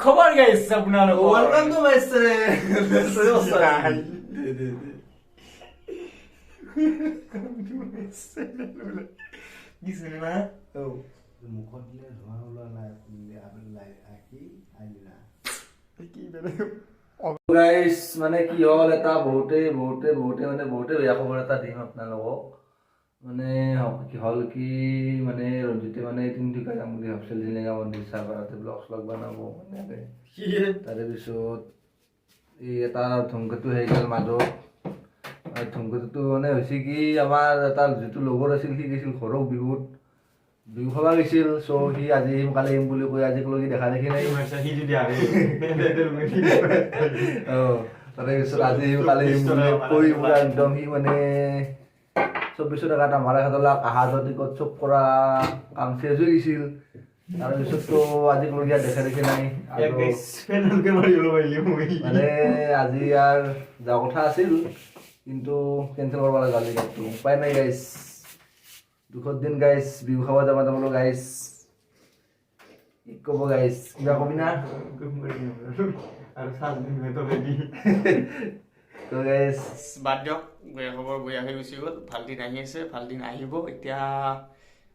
খবৰ গাইছ আপোনালোকৰ ওয়েলকাম টু মাই চ্যানেল কি চিনেমা মুখত দিলে ধোঁৱা ওলোৱা নাই আকি আইনা কি বেলে গাইস মানে কি হল এটা বহুতে বেয়া খবৰ এটা দিম আপোনালোকক মানে কি হল কি মানে ৰঞ্জিতে মানে তিনিটুকা যাম বুলি ভাবছিল জিনেগা মন্দিৰ চাহ কৰাতে ব্লগছ লগ বনাব মানে তাৰে পিছত এই এটা ধুমকেতু হৈ গ'ল মাজত আৰু ধুমকেতুটো মানে হৈছে কি আমাৰ এটা যিটো লগৰ আছিল সি গৈছিল ঘৰক বিহুত বিহু খাব গৈছিল চ' সি আজি আহিম কালি আহিম বুলি কৈ আজিলৈকে দেখা দেখি নাই সি যদি আহে তাৰে পিছত আজি আহিম কালি আহিম বুলি কৈ পুৰা একদম সি মানে 24 টকাত আমাৰ হাতলাক আহা যদি ক'ত চব কৰা কাম চেজ হৈ গৈছিল তাৰপিছততো আজিলৈকে দেখা দেখি নাই মানে আজি ইয়াৰ যোৱা কথা আছিল কিন্তু কেঞ্চেল কৰিব লগা হ'ল টিকেটটো উপায় নাই গাইছ দুখৰ দিন গাইছ বিহু খাব যাবলৈ গাইছ কি ক'ব গাইছ কিবা কবি না আৰু 7 দিন মেটো ৰেডি তো গাইছ বাদ দিয়ক বেয়া খবৰ বেয়া হৈ গুচি গ'ল ভাল দিন আহি আছে ভাল দিন আহিব এতিয়া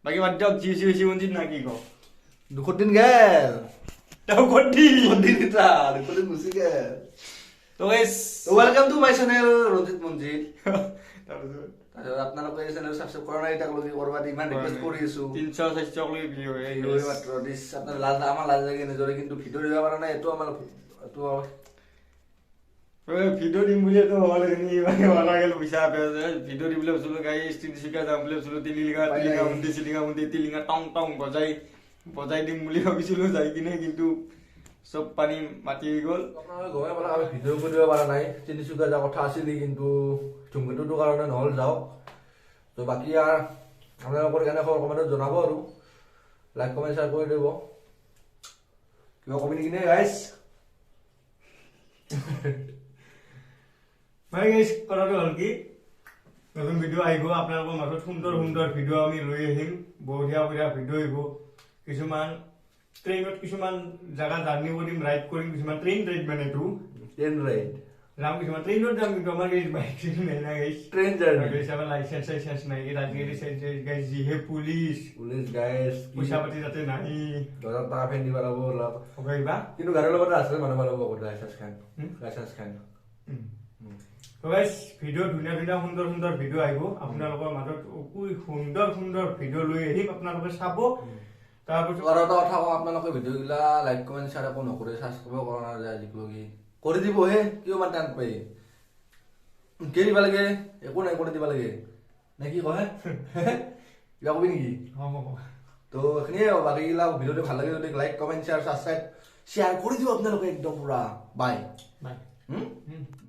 বাকী বাদ দিয়ক যি হৈছে মঞ্জিত না কি কওঁ দুখৰ দিন গেল তাও কটি দুখৰ দিন গুচি গেল তো গাইছ welcome to my channel Ranjit Manjit তাৰপিছত আপোনালোকে এই চেনেল সাবস্ক্ৰাইব কৰা নাই তাকলৈকে কৰবা ইমান ৰিকুৱেষ্ট কৰি আছো 300 লৈ ভিডিও ভিডিঅ' মাত্ৰ দিছ আপোনাৰ লাজ আমাৰ লাজ লাগে নিজৰে কিন্তু ভিডিঅ' দিব পৰা নাই এইটো আমাৰ এইটো ভিডিও দিম বুলি তো হলখিনি মানে ওলা গেল পইচা ভিডিও দিবলৈ ওচলো গাই তিনিচুকীয়া যাম বুলি ওচলো তিলিঙা মুন্দি তিলিঙা টং টং বজাই দিম বুলি ভাবিছিলো যাই কিনে কিন্তু চব পানী মাটি হৈ গ'ল আপোনালোকে গমে পালে আমি ভিডিঅ' কৰিব পৰা নাই তিনিচুকীয়া যোৱা কথা আছিল কিন্তু ধুমকেতুটোৰ কাৰণে নহ'ল যাওক তো বাকী আৰু আপোনালোকৰ কেনে খবৰ কমেণ্টত জনাব আৰু লাইক কমেণ্ট শ্বেয়াৰ কৰি দিব কিবা কবি নেকি নে গাইছ মানে গাইছ কথাটো হ'ল কি নতুন ভিডিঅ' আহিব আপোনালোকৰ মাজত সুন্দৰ ভিডিঅ' আমি লৈ আহিম বঢ়িয়া ভিডিঅ' আহিব কিছুমান ট্ৰেইনত কিছুমান জাগা জাৰ্ণি কৰিম ৰাইড কৰিম কিছুমান ট্ৰেইন ৰাইড মানে এইটো ট্ৰেইন ৰাইড যাম কিছুমান ট্ৰেইনত যাম কিন্তু আমাৰ গাইছ বাইক নাই না গাইছ ট্ৰেইন জাৰ্ণি গাইছ আমাৰ লাইচেন্স নাই ৰাজগিৰি গাইছ যিহে পুলিচ গাইছ পইচা পাতি যাতে নাই 1000 টকা ফেন দিব লাগিব হবাইবা কিন্তু গাড়ীৰ লগত আছে মানুহ লাগিব লাইচেন্স খান তো গাইছ ভিডিঅ' ধুনীয়া সুন্দৰ ভিডিঅ' আহিব আপোনালোকৰ মাজত সুন্দৰ ভিডিঅ' লৈ আহিম আপোনালোকে চাব তাৰপিছত আৰু এটা কথা কওঁ আপোনালোকে ভিডিঅ'গিলা লাইক কমেণ্ট শ্বেয়াৰ একো নকৰে ছাবস্ক্ৰাইব কৰা নাযায় আজিলৈকে কৰি দিব হে কিয় ইমান টান পাই কি দিব লাগে একো নাই কৰি দিব লাগে নে কি কয় কিবা কবি নেকি তো এইখিনিয়ে বাকীগিলা ভিডিঅ'টো ভাল লাগে যদি like comment share subscribe share কৰি দিব আপোনালোকে একদম পুৰা বাই